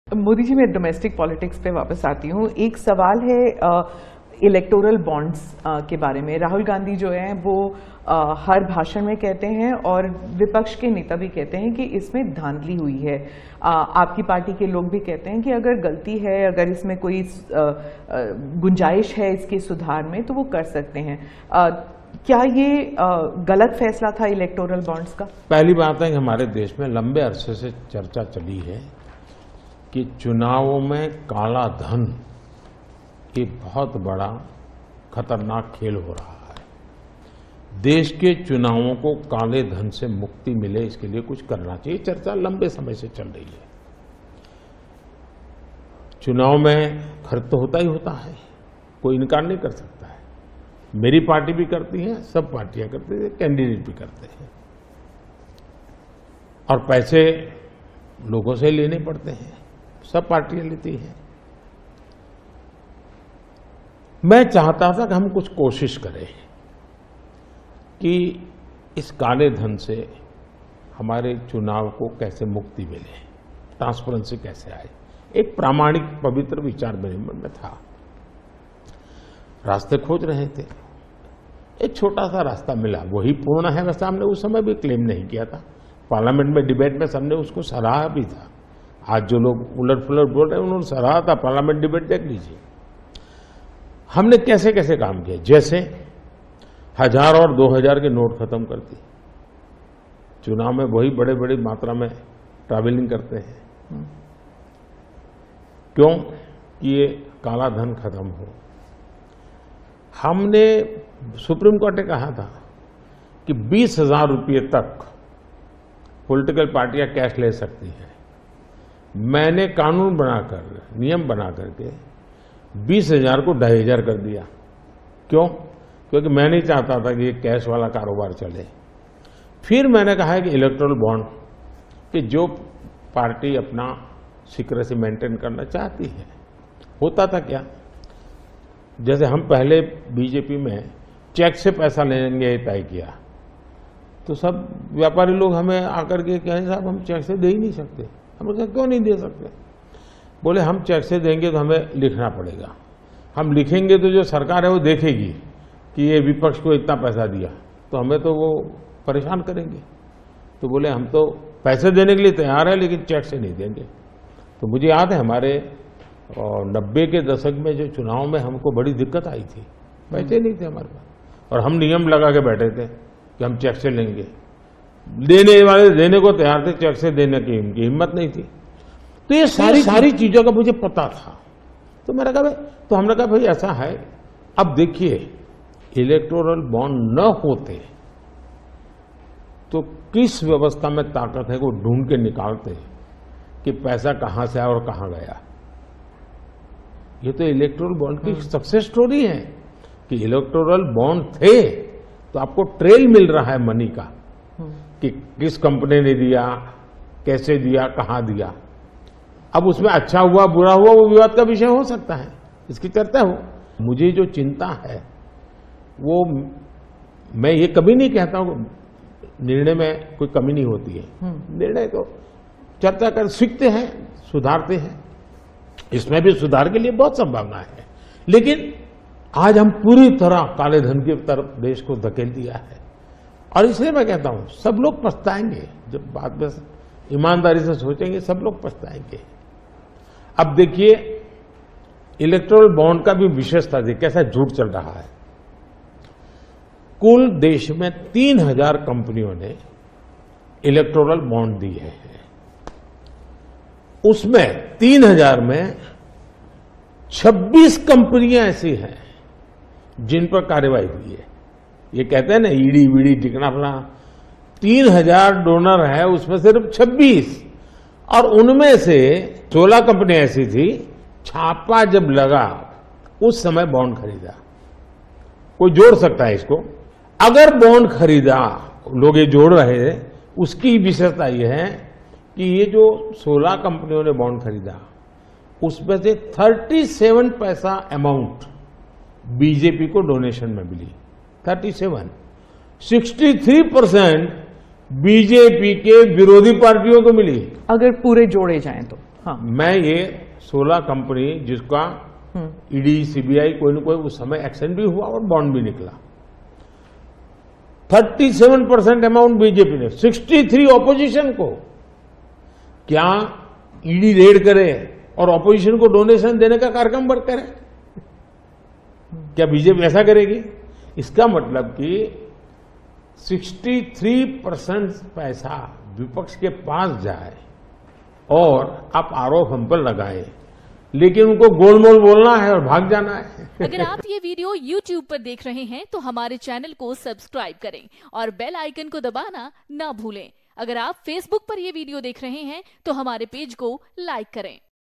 मोदी जी, मैं domestic politics पे वापस आती हूँ। एक सवाल है इलेक्टोरल बॉन्ड्स के बारे में। राहुल गांधी जो है वो हर भाषण में कहते हैं और विपक्ष के नेता भी कहते हैं कि इसमें धांधली हुई है। आपकी पार्टी के लोग भी कहते हैं कि अगर गलती है, अगर इसमें कोई गुंजाइश है इसके सुधार में तो वो कर सकते हैं। क्या ये गलत फैसला था इलेक्टोरल बॉन्ड्स का? पहली बात है कि हमारे देश में लंबे अरसे से चर्चा चली है कि चुनावों में काला धन एक बहुत बड़ा खतरनाक खेल हो रहा है। देश के चुनावों को काले धन से मुक्ति मिले, इसके लिए कुछ करना चाहिए। चर्चा लंबे समय से चल रही है। चुनाव में खर्च तो होता ही होता है, कोई इनकार नहीं कर सकता है। मेरी पार्टी भी करती है, सब पार्टियां करती है, कैंडिडेट भी करते हैं और पैसे लोगों से लेने पड़ते हैं, सब पार्टियां लेती हैं। मैं चाहता था कि हम कुछ कोशिश करें कि इस काले धन से हमारे चुनाव को कैसे मुक्ति मिले, ट्रांसपेरेंसी कैसे आए। एक प्रामाणिक पवित्र विचार मेरे मन में था। रास्ते खोज रहे थे, एक छोटा सा रास्ता मिला, वही पूर्ण है। वैसे हमने उस समय भी क्लेम नहीं किया था, पार्लियामेंट में डिबेट में सबने उसको सराहा भी था। आज जो लोग उलट पुलट बोल रहे हैं उन्होंने सराहा था, पार्लियामेंट डिबेट देख लीजिए। हमने कैसे कैसे काम किया, जैसे 1000 और 2000 के नोट खत्म कर दिए। चुनाव में वही बड़े बड़ी मात्रा में ट्रैवलिंग करते हैं, क्यों कि ये काला धन खत्म हो। हमने सुप्रीम कोर्ट ने कहा था कि 20,000 रुपये तक पॉलिटिकल पार्टियां कैश ले सकती हैं। मैंने कानून बनाकर, नियम बना करके 20,000 को 2,500 कर दिया। क्यों? क्योंकि मैं नहीं चाहता था कि ये कैश वाला कारोबार चले। फिर मैंने कहा है कि इलेक्टोरल बॉन्ड कि जो पार्टी अपना सीक्रेसी मेंटेन करना चाहती है। होता था क्या, जैसे हम पहले बीजेपी में चेक से पैसा लेंगे तय किया, तो सब व्यापारी लोग हमें आकर के कहें साहब हम चेक से दे ही नहीं सकते। हम कहा क्यों नहीं दे सकते? बोले हम चेक से देंगे तो हमें लिखना पड़ेगा, हम लिखेंगे तो जो सरकार है वो देखेगी कि ये विपक्ष को इतना पैसा दिया, तो हमें तो वो परेशान करेंगे। तो बोले हम तो पैसे देने के लिए तैयार है लेकिन चेक से नहीं देंगे। तो मुझे याद है हमारे 90 के दशक में जो चुनाव में हमको बड़ी दिक्कत आई थी, पैसे नहीं थे हमारे पास और हम नियम लगा के बैठे थे कि हम चेक से लेंगे। देने वाले देने को तैयार थे, चेक से देने की इनकी हिम्मत नहीं थी। तो ये सारी चीजों का मुझे पता था। तो मैंने कहा भाई, तो हमने कहा भाई ऐसा है, अब देखिए इलेक्टोरल बॉन्ड न होते तो किस व्यवस्था में ताकत है वो ढूंढ के निकालते कि पैसा कहां से आया और कहां गया। ये तो इलेक्टोरल बॉन्ड की सक्सेस स्टोरी है कि इलेक्टोरल बॉन्ड थे तो आपको ट्रेल मिल रहा है मनी का कि किस कंपनी ने दिया, कैसे दिया, कहां दिया। अब उसमें अच्छा हुआ बुरा हुआ वो विवाद का विषय हो सकता है, इसकी चर्चा हो। मुझे जो चिंता है वो, मैं ये कभी नहीं कहता हूं निर्णय में कोई कमी नहीं होती है। निर्णय तो चर्चा कर सीखते हैं, सुधारते हैं, इसमें भी सुधार के लिए बहुत संभावना है। लेकिन आज हम पूरी तरह काले धन की तरफ देश को धकेल दिया है और इसलिए मैं कहता हूं सब लोग पछताएंगे। जब बाद में ईमानदारी से सोचेंगे सब लोग पछताएंगे। अब देखिए इलेक्टोरल बॉन्ड का भी विशेषता देखिए कैसा झूठ चल रहा है। कुल देश में 3000 कंपनियों ने इलेक्टोरल बॉन्ड दिए हैं। उसमें 3000 में 26 कंपनियां ऐसी हैं जिन पर कार्रवाई हुई है। ये कहते हैं ना ईडी वीडी टिकना फला, 3000 डोनर है उसमें सिर्फ 26 और उनमें से 16 कंपनियां ऐसी थी छापा जब लगा उस समय बॉन्ड खरीदा। कोई जोड़ सकता है इसको, अगर बॉन्ड खरीदा, लोग ये जोड़ रहे हैं, उसकी विशेषता यह है कि ये जो 16 कंपनियों ने बॉन्ड खरीदा उसमें से 37 पैसा अमाउंट बीजेपी को डोनेशन में मिली। 37, 63% बीजेपी के विरोधी पार्टियों को मिली। अगर पूरे जोड़े जाएं तो हाँ। मैं ये 16 कंपनी जिसका ईडी सीबीआई कोई न कोई उस समय एक्शन भी हुआ और बॉन्ड भी निकला, 37% अमाउंट बीजेपी ने, 63 ऑपोजिशन को। क्या ईडी रेड करे और ऑपोजिशन को डोनेशन देने का कार्यक्रम वर्क करे? क्या बीजेपी ऐसा करेगी? इसका मतलब कि 63% पैसा विपक्ष के पास जाए और आप आरोप हम पर लगाए, लेकिन उनको गोलमोल बोलना है और भाग जाना है। अगर आप ये वीडियो YouTube पर देख रहे हैं तो हमारे चैनल को सब्सक्राइब करें और बेल आइकन को दबाना ना भूलें। अगर आप Facebook पर ये वीडियो देख रहे हैं तो हमारे पेज को लाइक करें।